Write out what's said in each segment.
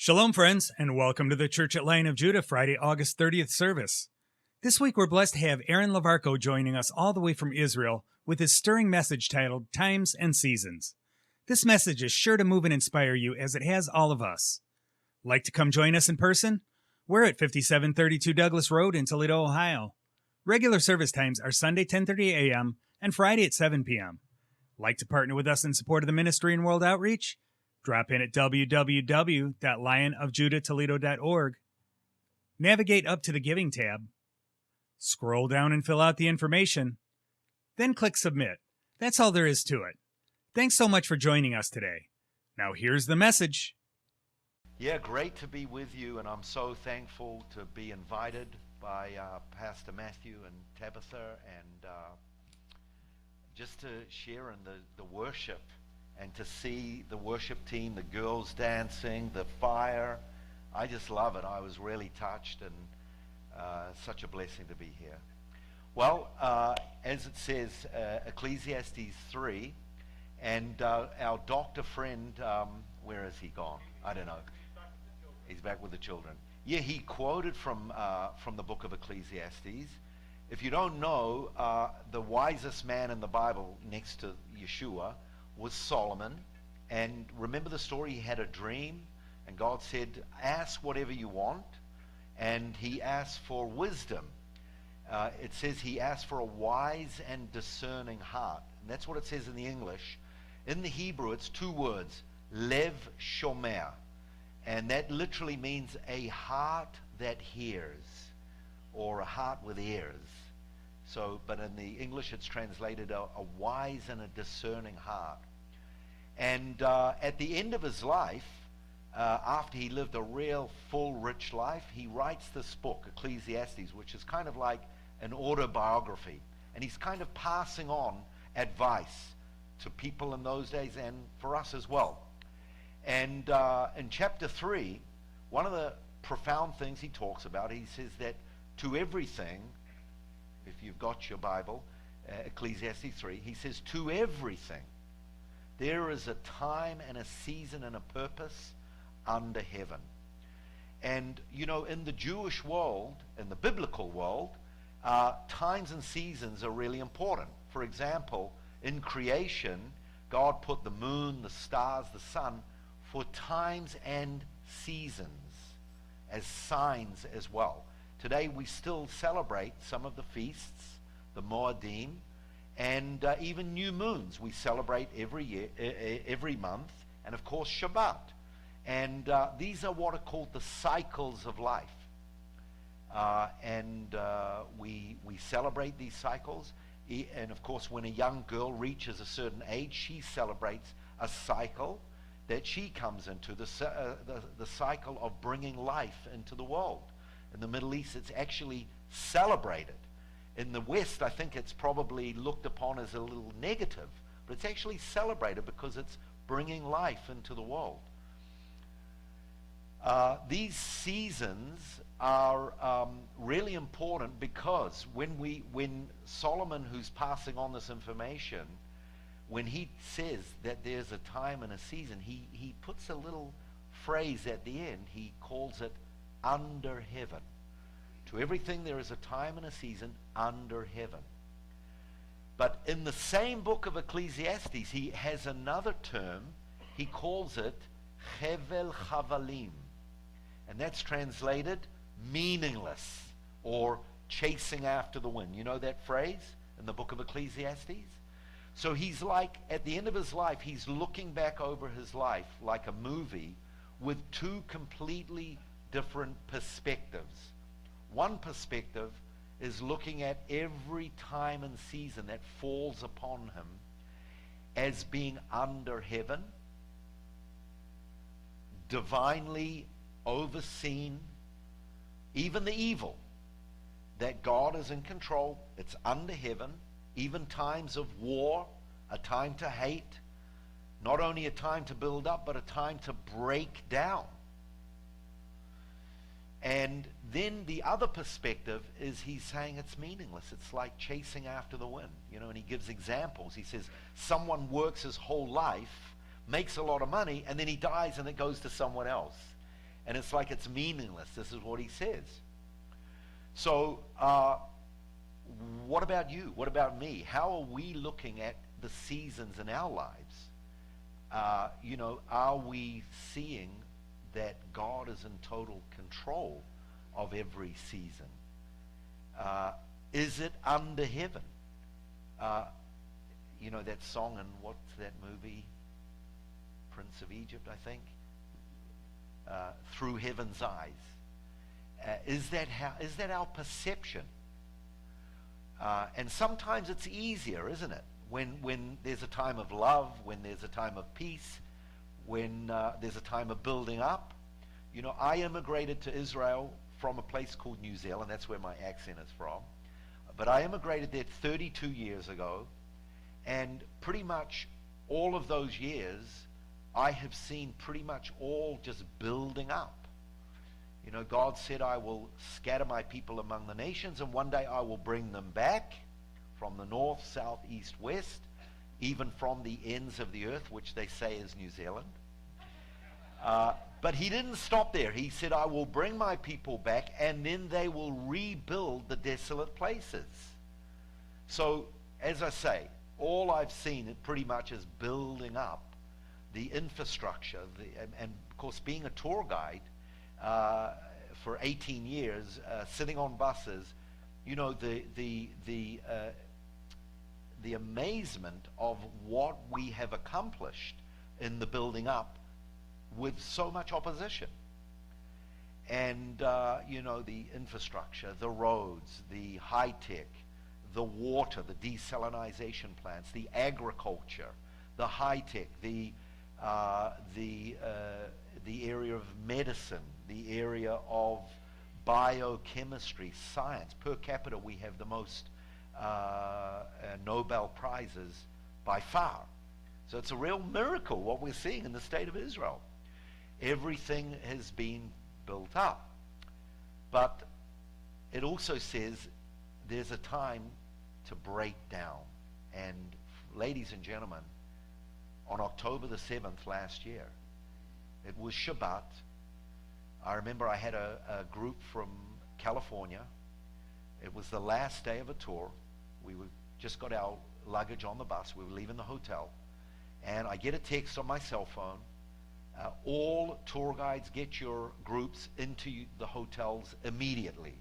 Shalom, friends, and welcome to the Church at Lion of Judah Friday, August 30th service. This week we're blessed to have Aharon Levarko joining us all the way from Israel with his stirring message titled Times and Seasons. This message is sure to move and inspire you as it has all of us. Like to come join us in person? We're at 5732 Douglas Road in Toledo, Ohio. Regular service times are Sunday 10:30 a.m. and Friday at 7 p.m. Like to partner with us in support of the ministry and world outreach? Drop in at www.lionofjudahtoledo.org. Navigate up to the Giving tab. Scroll down and fill out the information. Then click Submit. That's all there is to it. Thanks so much for joining us today. Now here's the message. Yeah, great to be with you, and I'm so thankful to be invited by Pastor Matthew and Tabitha, and just to share in the worship and to see the worship team, the girls dancing, the fire. I just love it. I was really touched, and such a blessing to be here. Well, as it says, Ecclesiastes 3, and our doctor friend, where has he gone? I don't know. He's back with the children. Yeah, he quoted from the book of Ecclesiastes. If you don't know, the wisest man in the Bible next to Yeshua was Solomon. And remember the story? He had a dream, and God said, ask whatever you want. And he asked for wisdom. It says he asked for a wise and discerning heart. And that's what it says in the English. In the Hebrew, it's two words, lev shomer. And that literally means a heart that hears, or a heart with ears. So, but in the English, it's translated a wise and a discerning heart. And at the end of his life, after he lived a real full, rich life, he writes this book, Ecclesiastes, which is kind of like an autobiography. And he's kind of passing on advice to people in those days and for us as well. And in chapter 3, one of the profound things he talks about, he says that to everything, if you've got your Bible, Ecclesiastes 3, he says, to everything, there is a time and a season and a purpose under heaven. And, you know, in the Jewish world, in the biblical world, times and seasons are really important. For example, in creation, God put the moon, the stars, the sun for times and seasons as signs as well. Today we still celebrate some of the feasts, the Moedim, and even new moons we celebrate every year, every month, and of course Shabbat. And these are what are called the cycles of life. We celebrate these cycles. And of course, when a young girl reaches a certain age, she celebrates a cycle that she comes into, the cycle of bringing life into the world. In the Middle East, it's actually celebrated. In the West, I think it's probably looked upon as a little negative, but it's actually celebrated because it's bringing life into the world. These seasons are really important because when Solomon, who's passing on this information, when he says that there's a time and a season, he puts a little phrase at the end. He calls it under heaven. To everything there is a time and a season under heaven. But in the same book of Ecclesiastes, he has another term. He calls it Hevel Chavalim. And that's translated meaningless, or chasing after the wind. You know that phrase in the book of Ecclesiastes? So he's like, at the end of his life, he's looking back over his life like a movie with two completely different perspectives. One perspective is looking at every time and season that falls upon him as being under heaven, divinely overseen, even the evil, that God is in control. It's under heaven. Even times of war, a time to hate, not only a time to build up, but a time to break down. And then the other perspective is he's saying it's meaningless. It's like chasing after the wind, you know, and he gives examples. He says someone works his whole life, makes a lot of money, and then he dies and it goes to someone else. And it's like it's meaningless. This is what he says. So what about you? What about me? How are we looking at the seasons in our lives? Are we seeing that God is in total control of every season? Is it under heaven? That song in what's that movie? Prince of Egypt, I think. Through Heaven's Eyes. Is that our perception? And sometimes it's easier, isn't it? When there's a time of love, when there's a time of peace, when there's a time of building up. I immigrated to Israel from a place called New Zealand. That's where my accent is from. But I immigrated there 32 years ago. And pretty much all of those years, I have seen pretty much all just building up. God said, I will scatter my people among the nations, and one day I will bring them back from the north, south, east, west, even from the ends of the earth, which they say is New Zealand. But he didn't stop there. He said, I will bring my people back, and then they will rebuild the desolate places. So, as I say, all I've seen pretty much is building up the infrastructure. And of course, being a tour guide for 18 years, sitting on buses, the amazement of what we have accomplished in the building up with so much opposition. And, the infrastructure, the roads, the high tech, the water, the desalinization plants, the agriculture, the high tech, the area of medicine, the area of biochemistry, science. Per capita, we have the most Nobel Prizes by far. So it's a real miracle what we're seeing in the state of Israel. Everything has been built up. But it also says there's a time to break down. And ladies and gentlemen, on October the 7th last year, it was Shabbat. I remember I had a group from California. It was the last day of a tour. We just got our luggage on the bus. We were leaving the hotel. And I get a text on my cell phone. All tour guides, get your groups into the hotels immediately.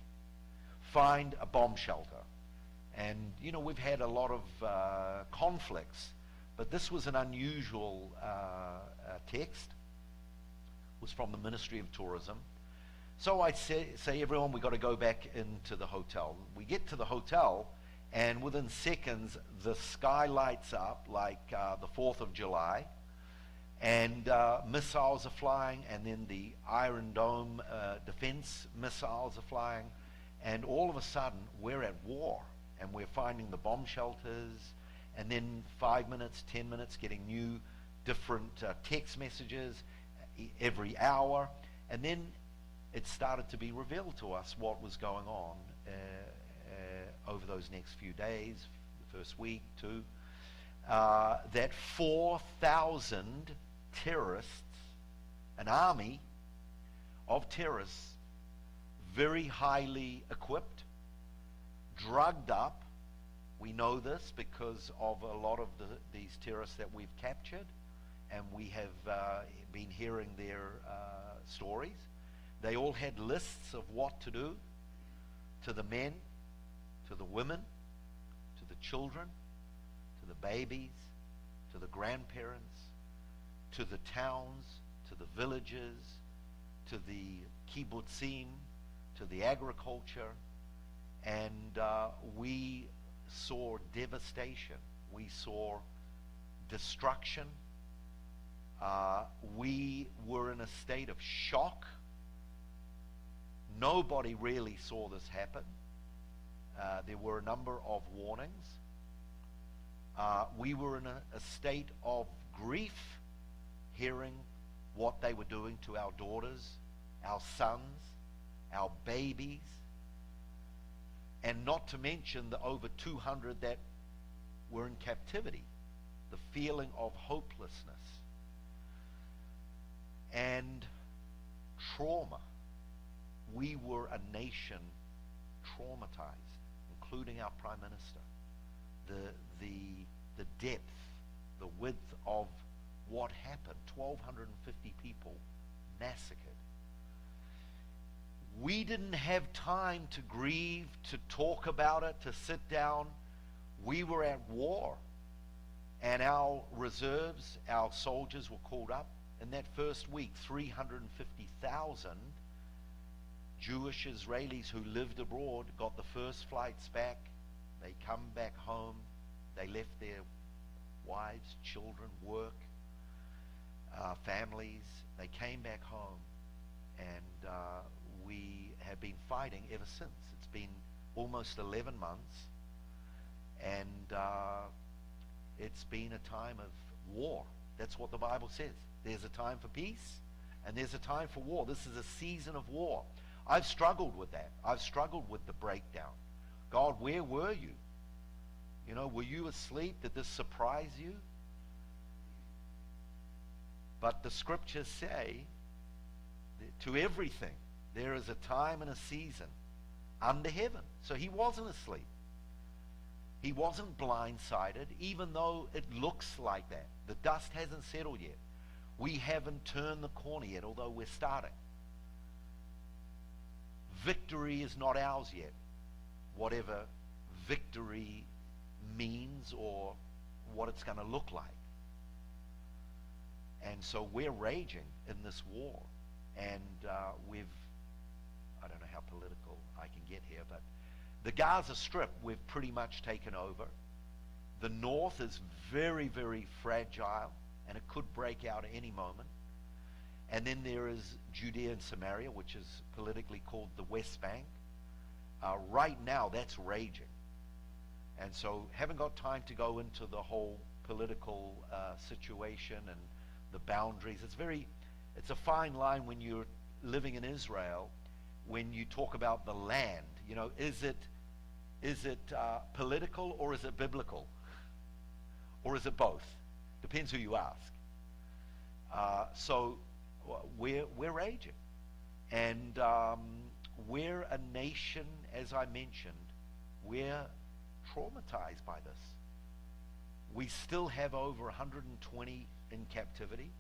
Find a bomb shelter. And, we've had a lot of conflicts, but this was an unusual text. It was from the Ministry of Tourism. So I say everyone, we've got to go back into the hotel. We get to the hotel, and within seconds, the sky lights up like the 4th of July. And missiles are flying, and then the Iron Dome defense missiles are flying. And all of a sudden, we're at war. And we're finding the bomb shelters. And then 5 minutes, 10 minutes, getting new, different text messages every hour. And then it started to be revealed to us what was going on over those next few days, the first week, two. That 4,000 terrorists, an army of terrorists, very highly equipped, drugged up. We know this because of a lot of these terrorists that we've captured, and we have been hearing their stories. They all had lists of what to do to the men, to the women, to the children, to the babies, to the grandparents, to the towns, to the villages, to the kibbutzim, to the agriculture. And we saw devastation. We saw destruction. We were in a state of shock. Nobody really saw this happen. There were a number of warnings. We were in a state of grief, hearing what they were doing to our daughters, our sons, our babies, and not to mention the over 200 that were in captivity, the feeling of hopelessness. And trauma. We were a nation traumatized, including our prime minister. The depth, the width of what happened, 1,250 people massacred. We didn't have time to grieve, to talk about it, to sit down. We were at war, and our reserves, our soldiers were called up. In that first week, 350,000 Jewish Israelis who lived abroad got the first flights back. They come back home. They left their wives, children, work, families. They came back home, and we have been fighting ever since. It's been almost 11 months, and it's been a time of war. That's what the Bible says. There's a time for peace, and there's a time for war. This is a season of war. I've struggled with that. I've struggled with the breakdown. God, where were you? You know, were you asleep? Did this surprise you? But the scriptures say that to everything there is a time and a season under heaven. So he wasn't asleep. He wasn't blindsided, even though it looks like that. The dust hasn't settled yet. We haven't turned the corner yet, although we're starting. Victory is not ours yet, whatever victory means or what it's going to look like. And so we're raging in this war, and I don't know how political I can get here, but the Gaza Strip we've pretty much taken over. The north is very, very fragile, and it could break out at any moment. And then there is Judea and Samaria, which is politically called the West Bank. Right now, that's raging. And so haven't got time to go into the whole political situation and the boundaries. It's a fine line when you're living in Israel, when you talk about the land. You know, is it political or is it biblical? Or is it both? Depends who you ask. So we're raging. And we're a nation, as I mentioned, we're traumatized by this. We still have over 120 in captivity.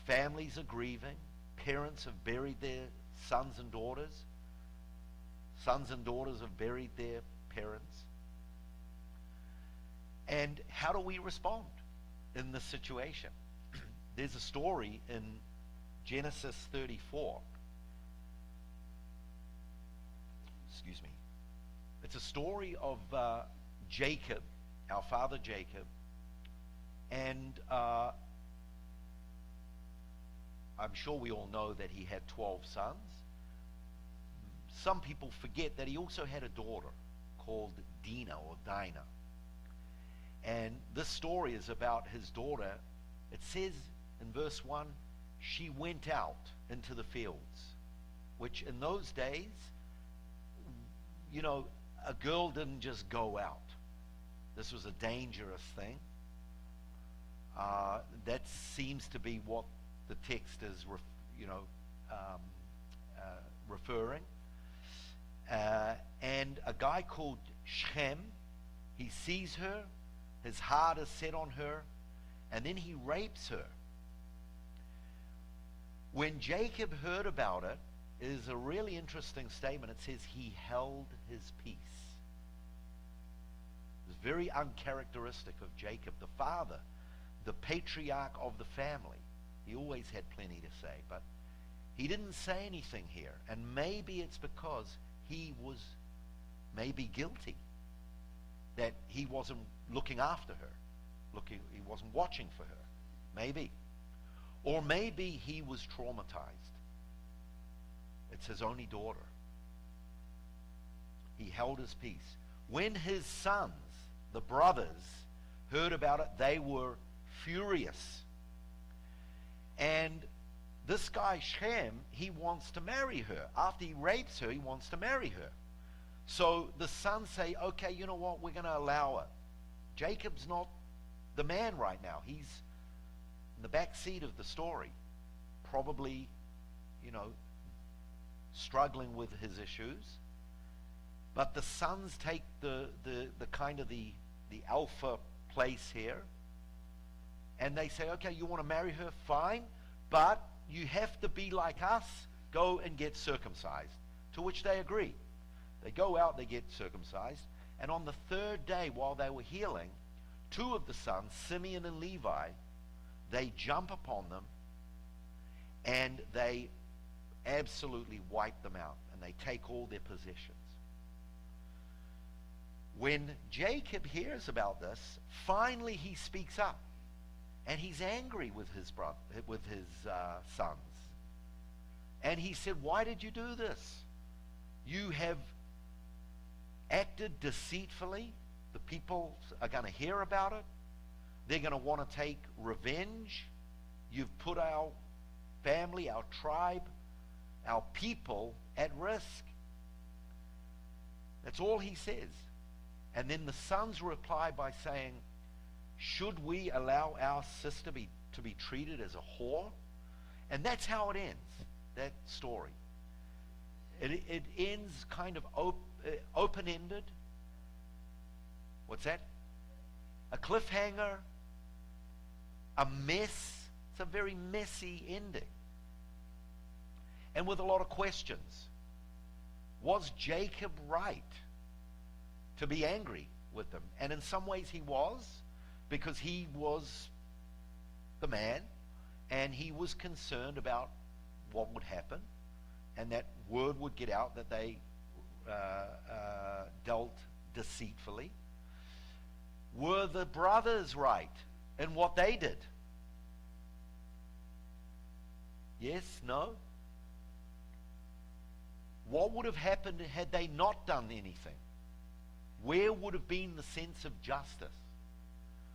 Families are grieving. Parents have buried their sons and daughters. Sons and daughters have buried their parents. And how do we respond in this situation? There's a story in Genesis 34. Excuse me. It's a story of Jacob, our father Jacob, and I'm sure we all know that he had 12 sons. Some people forget that he also had a daughter called Dinah or Dinah. And this story is about his daughter. It says in verse 1, she went out into the fields, which in those days, you know, a girl didn't just go out. This was a dangerous thing. That seems to be what the text is, referring. And a guy called Shem, he sees her, his heart is set on her, and then he rapes her. When Jacob heard about it, it is a really interesting statement. It says he held his peace. It's very uncharacteristic of Jacob, the father, the patriarch of the family. He always had plenty to say, but he didn't say anything here. And maybe it's because he was maybe guilty that he wasn't looking after her. He wasn't watching for her. Maybe. Or maybe he was traumatized. It's his only daughter. He held his peace. When his sons, the brothers, heard about it, they were furious. And this guy Shem, he wants to marry her. After he rapes her, he wants to marry her. So the sons say, okay, you know what, we're going to allow it. Jacob's not the man right now. He's in the back seat of the story, probably, struggling with his issues. But the sons take the kind of the alpha place here, and they say, okay, you want to marry her, fine, but you have to be like us, go and get circumcised. To which they agree. They go out, they get circumcised, and on the third day, while they were healing, two of the sons, Simeon and Levi, they jump upon them, and they absolutely wipe them out, and they take all their possessions. When Jacob hears about this, finally he speaks up, and he's angry with his sons. And he said, why did you do this? You have acted deceitfully. The people are going to hear about it. They're going to want to take revenge. You've put our family, our tribe, our people at risk. That's all he says. And then the sons reply by saying, should we allow our sister to be treated as a whore? And that's how it ends, that story. It ends kind of open-ended. What's that? A cliffhanger, a mess. It's a very messy ending. And with a lot of questions. Was Jacob right to be angry with them? And in some ways he was, because he was the man, and he was concerned about what would happen, and that word would get out that they dealt deceitfully. Were the brothers right in what they did? Yes? No? What would have happened had they not done anything? Where would have been the sense of justice?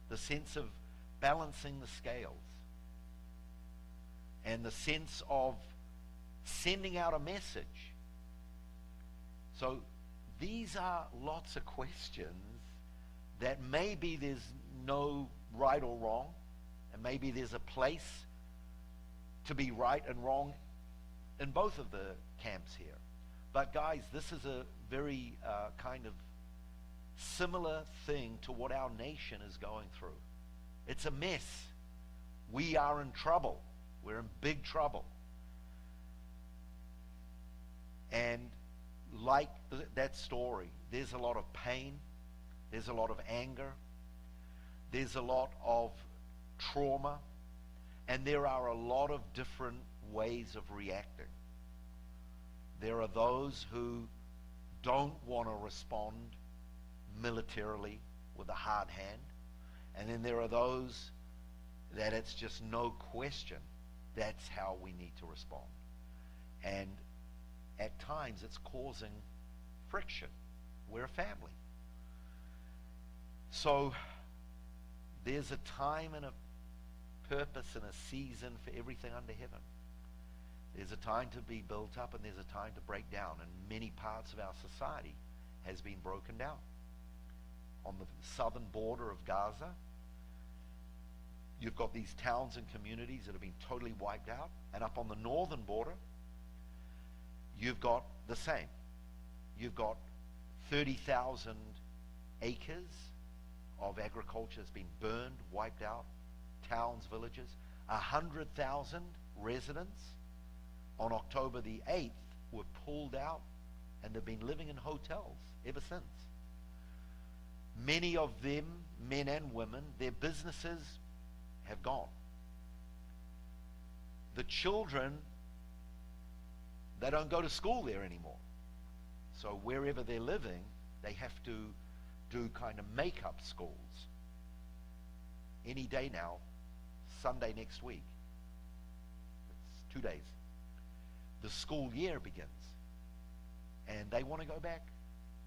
The sense of balancing the scales? And the sense of sending out a message? So these are lots of questions that maybe there's no right or wrong, and maybe there's a place to be right and wrong in both of the camps here. But guys, this is a very kind of similar thing to what our nation is going through. It's a mess. We are in trouble. We're in big trouble. And like that story, there's a lot of pain, there's a lot of anger, there's a lot of trauma, and there are a lot of different ways of reacting. There are those who don't want to respond militarily with a hard hand, and then there are those that it's just no question that's how we need to respond. And at times it's causing friction. We're a family. So there's a time and a purpose and a season for everything under heaven. There's a time to be built up, and there's a time to break down, and many parts of our society has been broken down. On the southern border of Gaza, you've got these towns and communities that have been totally wiped out, and up on the northern border, you've got the same. You've got 30,000 acres of agriculture has been burned, wiped out, towns, villages. 100,000 residents on October the 8th were pulled out, and they've been living in hotels ever since. Many of them, men and women, their businesses have gone. The children, they don't go to school there anymore. So wherever they're living, they have to do kind of make-up schools. Any day now, Sunday next week, it's 2 days, the school year begins. And they want to go back.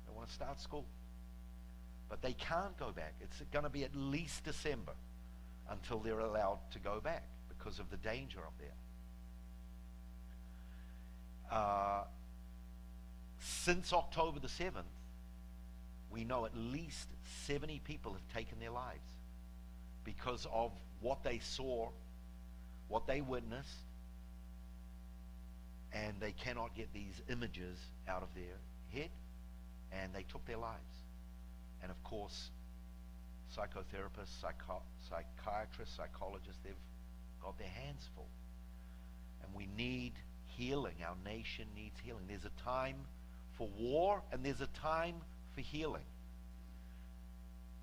They want to start school. But they can't go back. It's going to be at least December until they're allowed to go back because of the danger up there. Since October the 7th, we know at least 70 people have taken their lives because of what they saw, what they witnessed, cannot get these images out of their head, and they took their lives. And of course, psychotherapists, psychiatrists, psychologists, they've got their hands full. And we need healing. Our nation needs healing. There's a time for war, and there's a time for healing.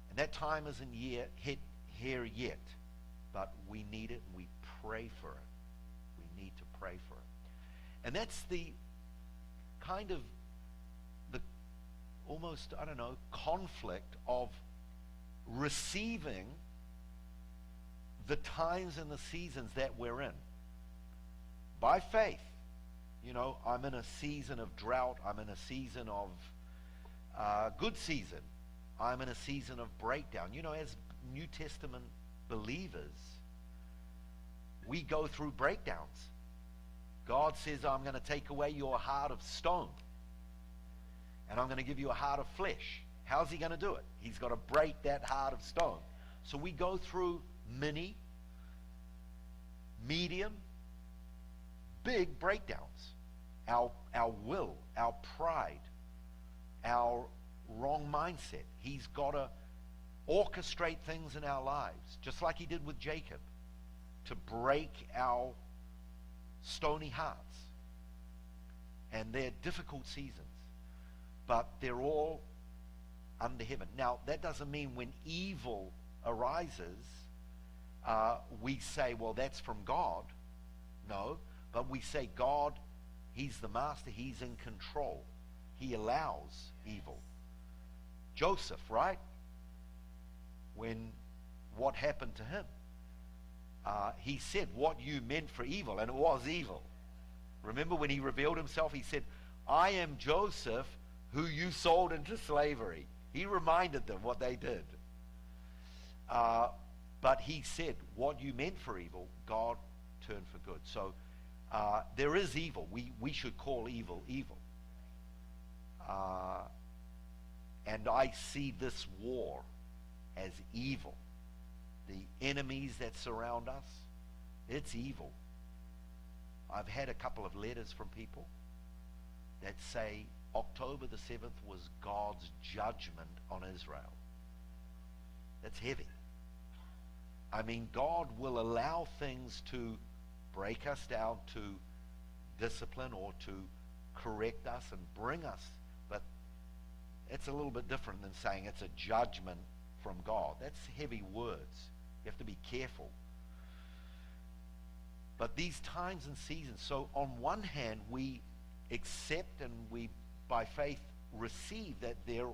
And that time isn't hit here yet, but we need it, and we pray for it. We need to pray for it. And that's the kind of the almost, I don't know, conflict of receiving the times and the seasons that we're in by faith. You know, I'm in a season of drought. I'm in a season of good season. I'm in a season of breakdown. You know, as New Testament believers, we go through breakdowns. God says, I'm going to take away your heart of stone, and I'm going to give you a heart of flesh. How's he going to do it? He's got to break that heart of stone. So we go through mini, medium, big breakdowns. Our will, our pride, our wrong mindset. He's got to orchestrate things in our lives, just like he did with Jacob, to break our stony hearts. And they're difficult seasons, but they're all under heaven. Now, that doesn't mean when evil arises, we say, well, that's from God. No, but we say God, he's the master, he's in control. He allows evil. Joseph, right? What happened to him? He said, what you meant for evil, and it was evil. Remember when he revealed himself, he said, I am Joseph, who you sold into slavery. He reminded them what they did. But he said, what you meant for evil, God turned for good. So there is evil. We should call evil evil. And I see this war as evil. The enemies that surround us, it's evil. I've had a couple of letters from people that say October the 7th was God's judgment on Israel. That's heavy. I mean, God will allow things to break us down, to discipline or to correct us and bring us, but it's a little bit different than saying it's a judgment from God. That's heavy words. You have to be careful. But these times and seasons, so on one hand we accept and we by faith receive that they're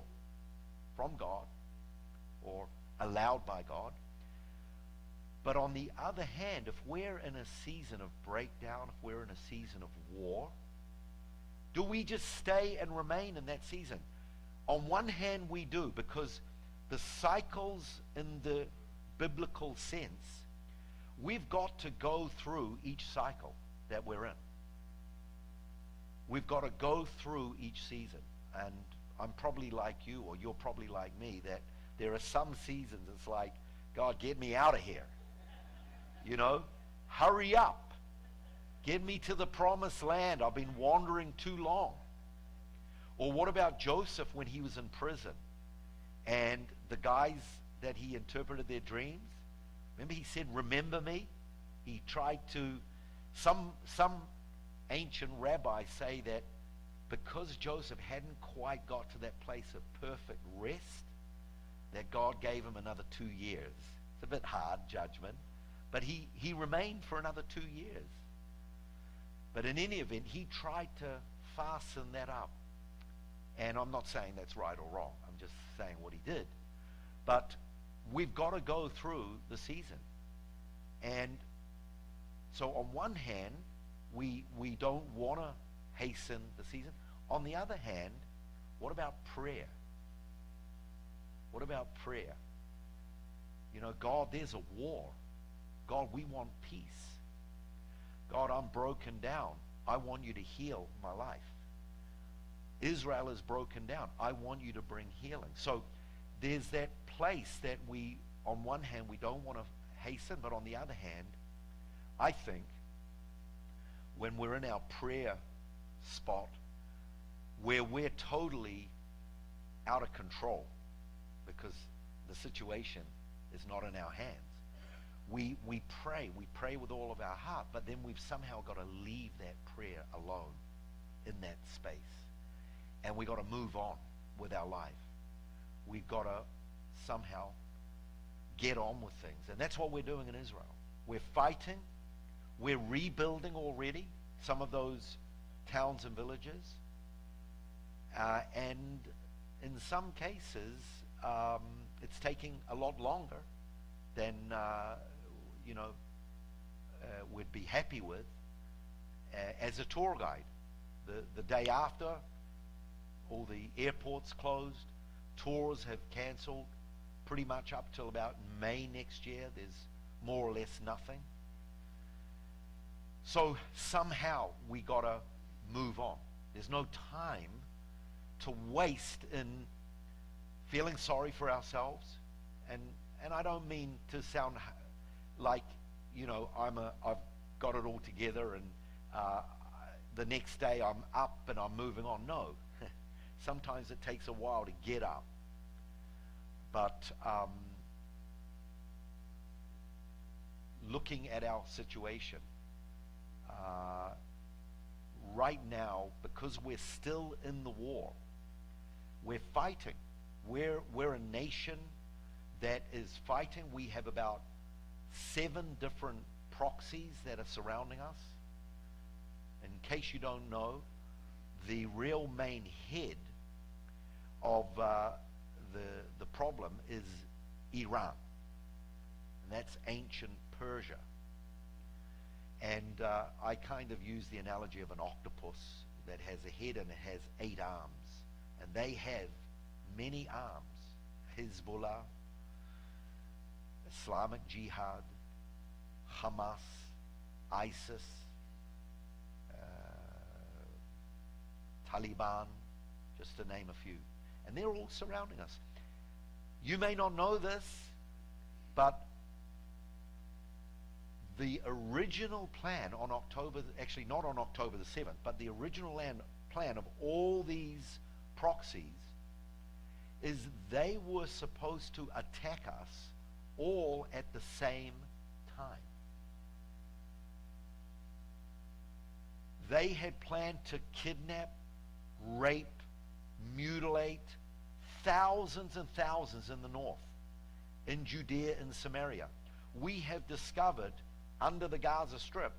from God or allowed by God. But on the other hand, if we're in a season of breakdown, if we're in a season of war, do we just stay and remain in that season? On one hand we do, because the cycles in the biblical sense, we've got to go through each cycle that we're in. We've got to go through each season. And I'm probably like you, or you're probably like me, that there are some seasons it's like, God, get me out of here. You know, hurry up. Get me to the promised land. I've been wandering too long. Or what about Joseph when he was in prison? And the guys that he interpreted their dreams, remember he said, remember me? He tried to, some ancient rabbis say that because Joseph hadn't quite got to that place of perfect rest, that God gave him another 2 years. It's a bit hard judgment, but he remained for another 2 years. But in any event, he tried to fasten that up. And I'm not saying that's right or wrong. I'm just saying what he did. But we've got to go through the season. And so on one hand, we don't want to hasten the season. On the other hand, what about prayer? What about prayer? You know, God, there's a war. God, we want peace. God, I'm broken down. I want you to heal my life. Israel is broken down. I want you to bring healing. So there's that place that we, on one hand, we don't want to hasten, but on the other hand, I think when we're in our prayer spot where we're totally out of control because the situation is not in our hands. We pray with all of our heart, but then we've somehow got to leave that prayer alone in that space. And we've got to move on with our life. We've got to somehow get on with things. And that's what we're doing in Israel. We're fighting. We're rebuilding already some of those towns and villages. And in some cases, it's taking a lot longer than we'd be happy with as a tour guide. The day after, all the airports closed, tours have cancelled pretty much up till about May next year. There's more or less nothing. So somehow we got to move on. There's no time to waste in feeling sorry for ourselves, and I don't mean to sound like I've got it all together and the next day I'm up and I'm moving on. No, sometimes it takes a while to get up, but looking at our situation right now, because we're still in the war, we're fighting. We're a nation that is fighting. We have about 7 different proxies that are surrounding us. In case you don't know, the real main head of the problem is Iran, and that's ancient Persia. And I kind of use the analogy of an octopus that has a head and it has 8 arms, and they have many arms. Hezbollah, Islamic Jihad, Hamas, ISIS, Taliban, just to name a few. And they're all surrounding us. You may not know this, but the original plan on actually not on October the 7th, but the original plan of all these proxies is they were supposed to attack us all at the same time. They had planned to kidnap, rape, mutilate thousands and thousands in the north, in Judea and Samaria. We have discovered under the Gaza Strip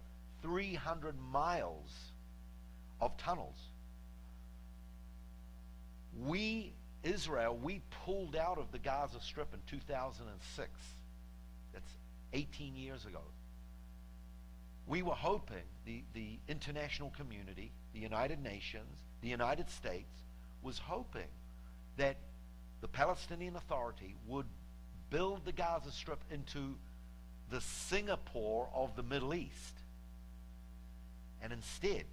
300 miles of tunnels. Israel, we pulled out of the Gaza Strip in 2006. That's 18 years ago. We were hoping the international community, the United Nations, the United States, was hoping that the Palestinian Authority would build the Gaza Strip into the Singapore of the Middle East. And instead,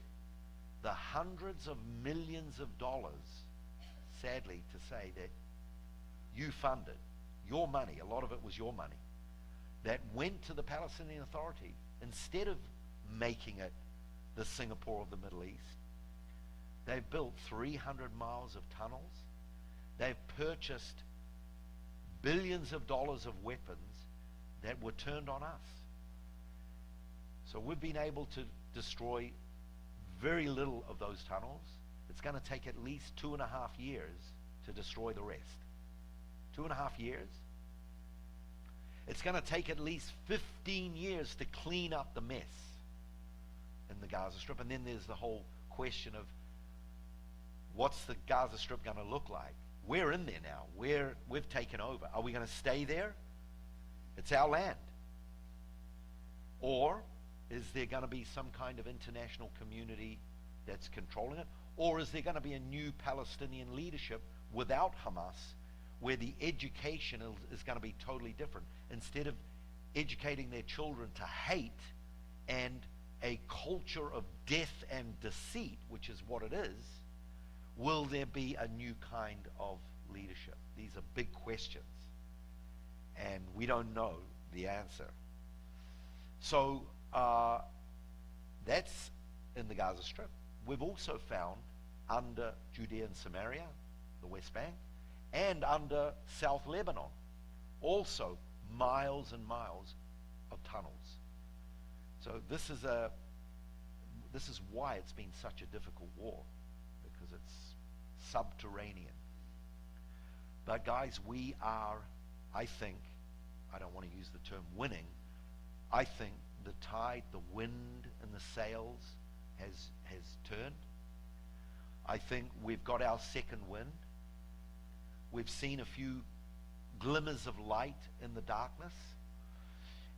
the hundreds of millions of dollars, sadly to say, that you funded, your money, a lot of it was your money, that went to the Palestinian Authority, instead of making it the Singapore of the Middle East, they've built 300 miles of tunnels. They've purchased billions of dollars of weapons that were turned on us. So we've been able to destroy very little of those tunnels. It's going to take at least 2.5 years to destroy the rest. 2.5 years. It's going to take at least 15 years to clean up the mess in the Gaza Strip. And then there's the whole question of what's the Gaza Strip going to look like? We're in there now. We've taken over. Are we going to stay there? It's our land. Or is there going to be some kind of international community that's controlling it? Or is there going to be a new Palestinian leadership without Hamas, where the education is going to be totally different? Instead of educating their children to hate and a culture of death and deceit, which is what it is, will there be a new kind of leadership? These are big questions, and we don't know the answer. So that's in the Gaza Strip. we've also found under Judea and Samaria, the West Bank, and under South Lebanon, also miles and miles of tunnels. So this is why it's been such a difficult war, because it's subterranean. But guys, we are, I think, I don't want to use the term winning, I think the tide, the wind and the sails has turned. I think we've got our second wind. We've seen a few glimmers of light in the darkness.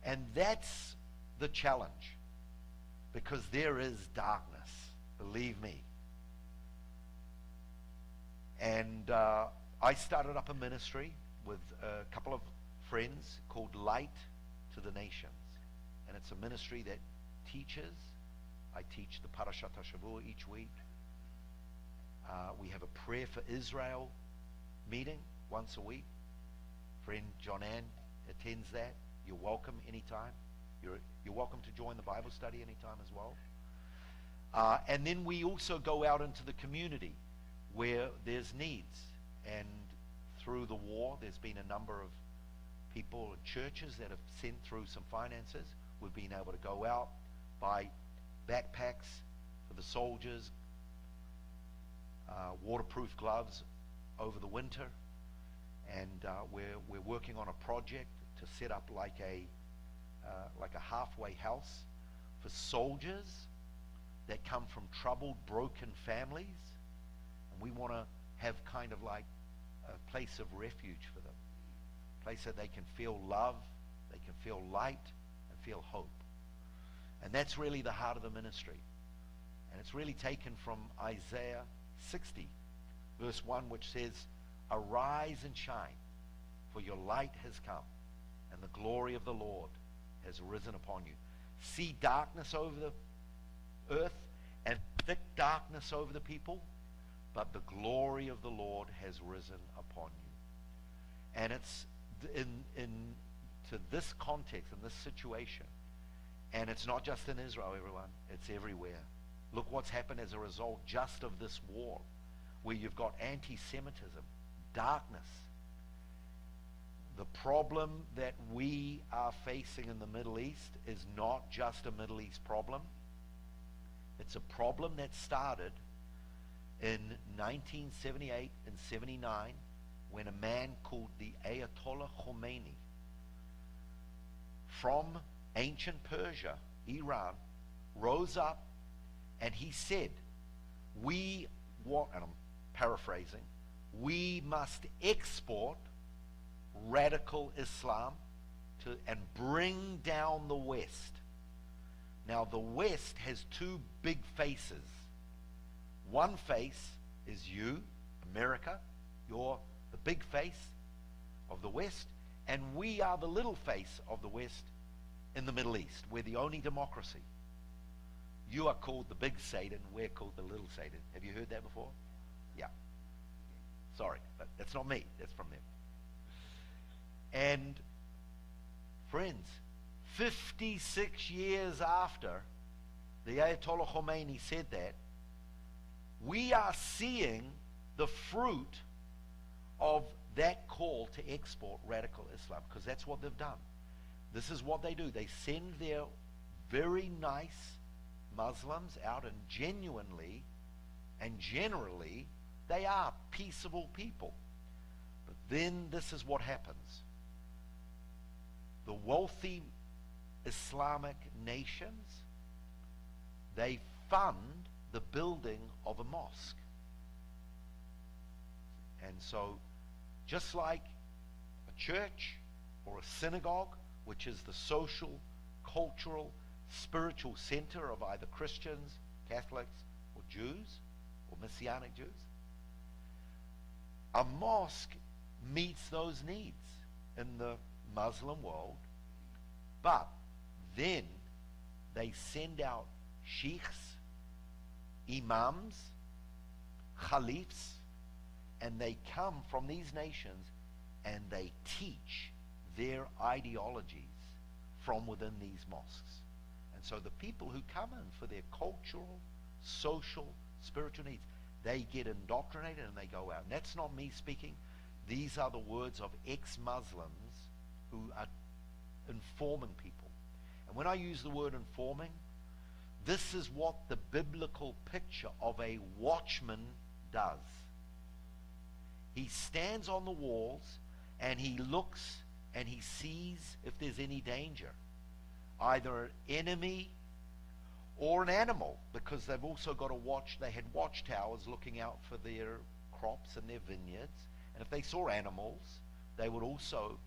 And that's the challenge, because there is darkness, believe me. And I started up a ministry with a couple of friends called Light to the Nations. And it's a ministry that teaches. I teach the Parashat HaShavua each week. We have a prayer for Israel meeting once a week. Friend John Ann attends that. You're welcome anytime. You're welcome to join the Bible study anytime as well. And then we also go out into the community where there's needs. And through the war, there's been a number of people and churches that have sent through some finances. We've been able to go out, buy backpacks for the soldiers, waterproof gloves over the winter, and we're working on a project to set up like a halfway house for soldiers that come from troubled, broken families, and we want to have kind of like a place of refuge for them, a place that they can feel love, they can feel light, and feel hope. And that's really the heart of the ministry. And it's really taken from Isaiah 60, verse 1, which says, "Arise and shine, for your light has come, and the glory of the Lord has risen upon you. See darkness over the earth, and thick darkness over the people, but the glory of the Lord has risen upon you." And it's to this context, in this situation, and it's not just in Israel, everyone, it's everywhere. Look what's happened as a result just of this war, where you've got anti-Semitism, darkness. The problem that we are facing in the Middle East is not just a Middle East problem. It's a problem that started in 1978 and 79 when a man called the Ayatollah Khomeini from ancient Persia, Iran, rose up and he said, and I'm paraphrasing, we must export radical Islam and bring down the West. Now the West has two big faces. One face is you, America. You're the big face of the West, and we are the little face of the West in the Middle East. We're the only democracy. You are called the big Satan, we're called the little Satan. Have you heard that before? Yeah. Sorry, but that's not me, that's from them. And friends, 56 years after the Ayatollah Khomeini said that, we are seeing the fruit of that call to export radical Islam, because that's what they've done. This is what they do. They send their very nice Muslims out, and genuinely and generally they are peaceable people. But then this is what happens. The wealthy Islamic nations, they fund the building of a mosque. And so just like a church or a synagogue, which is the social, cultural, spiritual center of either Christians, Catholics, or Jews, or Messianic Jews, a mosque meets those needs in the Muslim world, but then they send out sheikhs, imams, caliphs, and they come from these nations and they teach their ideologies from within these mosques. And so the people who come in for their cultural, social, spiritual needs. They get indoctrinated and they go out. And that's not me speaking. These are the words of ex-Muslims who are informing people. And when I use the word informing, this is what the biblical picture of a watchman does. He stands on the walls and he looks and he sees if there's any danger, either an enemy or an animal, because they've also got to watch. They had watchtowers looking out for their crops and their vineyards, and if they saw animals, they would also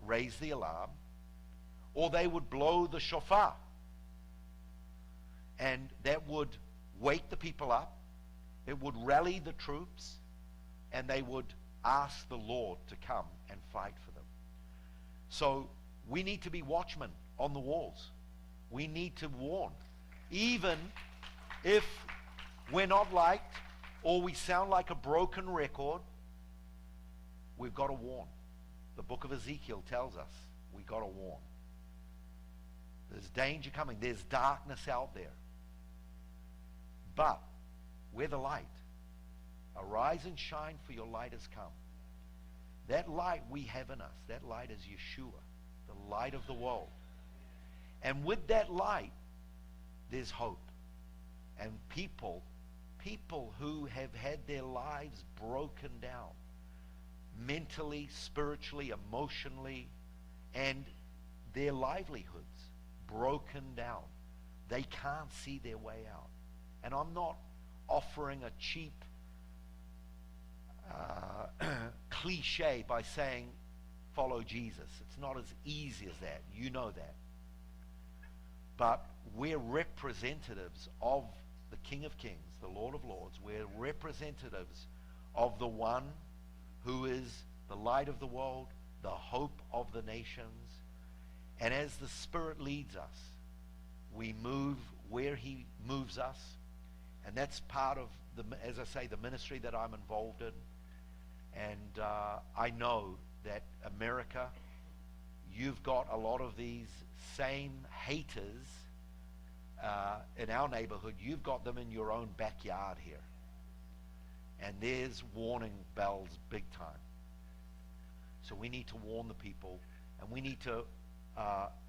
raise the alarm, or they would blow the shofar, and that would wake the people up. It would rally the troops, and they would ask the Lord to come and fight for them. So we need to be watchmen on the walls. We need to warn. Even if we're not liked or we sound like a broken record, we've got to warn. The book of Ezekiel tells us we've got to warn. There's danger coming. There's darkness out there. But we're the light. Arise and shine, for your light has come. That light we have in us, that light is Yeshua, the light of the world. And with that light, there's hope. And people who have had their lives broken down, mentally, spiritually, emotionally, and their livelihoods broken down. They can't see their way out. And I'm not offering a cheap cliche by saying follow Jesus. It's not as easy as that. You know that. But we're representatives of the King of Kings, the Lord of Lords. We're representatives of the one who is the light of the world, the hope of the nations. And as the Spirit leads us, we move where he moves us. And that's part of, as I say, the ministry that I'm involved in. And I know that America, you've got a lot of these same haters in our neighborhood. You've got them in your own backyard here. And there's warning bells big time. So we need to warn the people, and we need to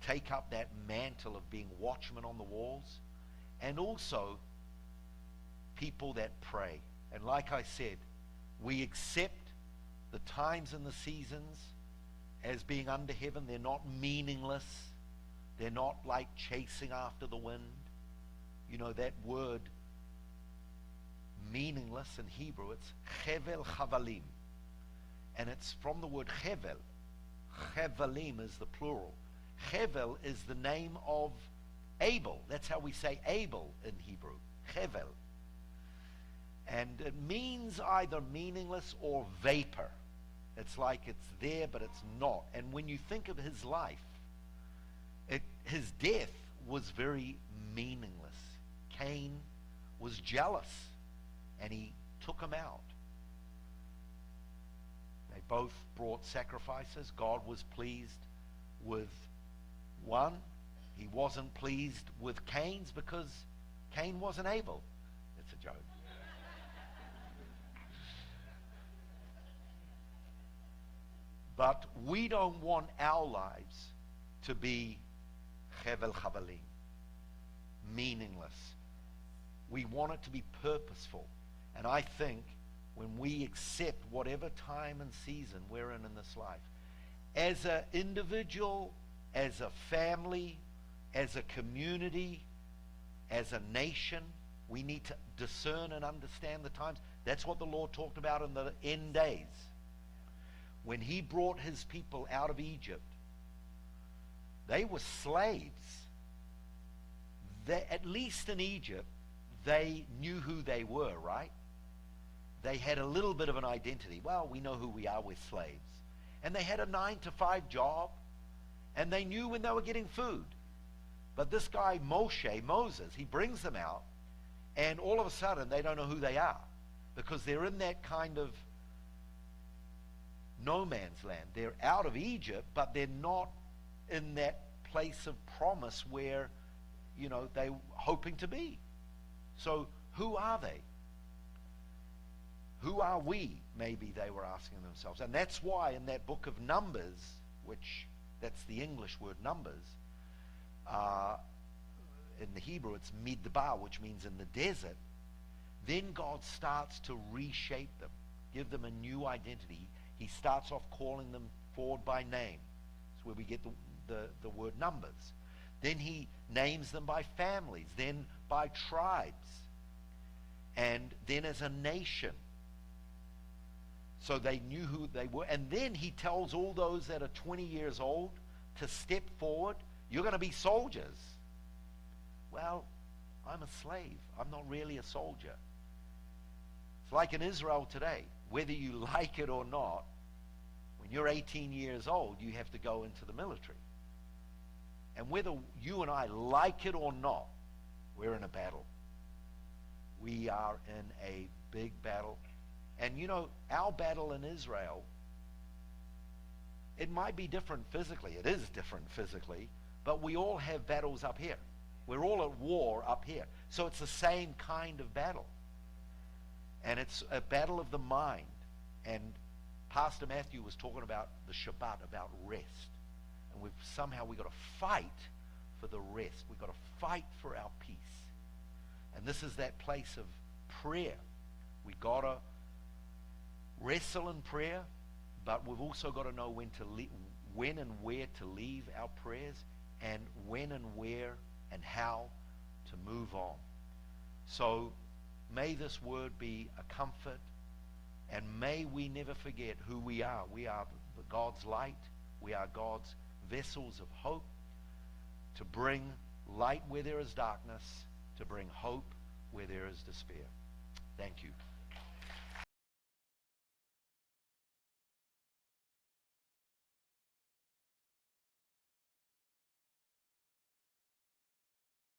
take up that mantle of being watchmen on the walls, and also people that pray. And like I said, we accept the times and the seasons as being under heaven. They're not meaningless. They're not like chasing after the wind. You know, that word meaningless in Hebrew, it's chevel chavalim. And it's from the word chevel. Chevalim is the plural. Chevel is the name of Abel. That's how we say Abel in Hebrew. Chevel. And it means either meaningless or vapor. It's like it's there, but it's not. And when you think of his life, his death was very meaningless. Cain was jealous, and he took him out. They both brought sacrifices. God was pleased with one. He wasn't pleased with Cain's because Cain wasn't able. It's a joke. But we don't want our lives to be chevel chavalim, meaningless. We want it to be purposeful. And I think when we accept whatever time and season we're in this life, as an individual, as a family, as a community, as a nation, we need to discern and understand the times. That's what the Lord talked about in the end days. When he brought his people out of Egypt, they were slaves. At least in Egypt, they knew who they were, right? They had a little bit of an identity. Well, we know who we are, we're slaves. And they had a 9-to-5 job, and they knew when they were getting food. But this guy, Moses, he brings them out, and all of a sudden, they don't know who they are, because they're in that kind of no man's land. They're out of Egypt, but they're not in that place of promise where, you know, they're hoping to be. So Who are they? Who are we? Maybe they were asking themselves. And that's why in that book of Numbers, which that's the English word numbers, in the Hebrew it's midbar, which means in the desert. Then God starts to reshape them, give them a new identity. He starts off calling them forward by name. That's where we get the word numbers. Then he names them by families, then by tribes, and then as a nation. So they knew who they were. And then he tells all those that are 20 years old to step forward. You're going to be soldiers. Well, I'm a slave. I'm not really a soldier. It's like in Israel today. Whether you like it or not, when you're 18 years old, you have to go into the military. And whether you and I like it or not, we're in a battle. We are in a big battle. And you know, our battle in Israel, it might be different physically. It is different physically, but we all have battles up here. We're all at war up here. So it's the same kind of battle. And it's a battle of the mind. And Pastor Matthew was talking about the Shabbat, about rest. And we've got to fight for the rest. We've got to fight for our peace. And this is that place of prayer. We've got to wrestle in prayer, but we've also got to know when and where to leave our prayers, and when and where and how to move on. So may this word be a comfort, and may we never forget who we are. We are God's light. We are God's vessels of hope, to bring light where there is darkness, to bring hope where there is despair. Thank you.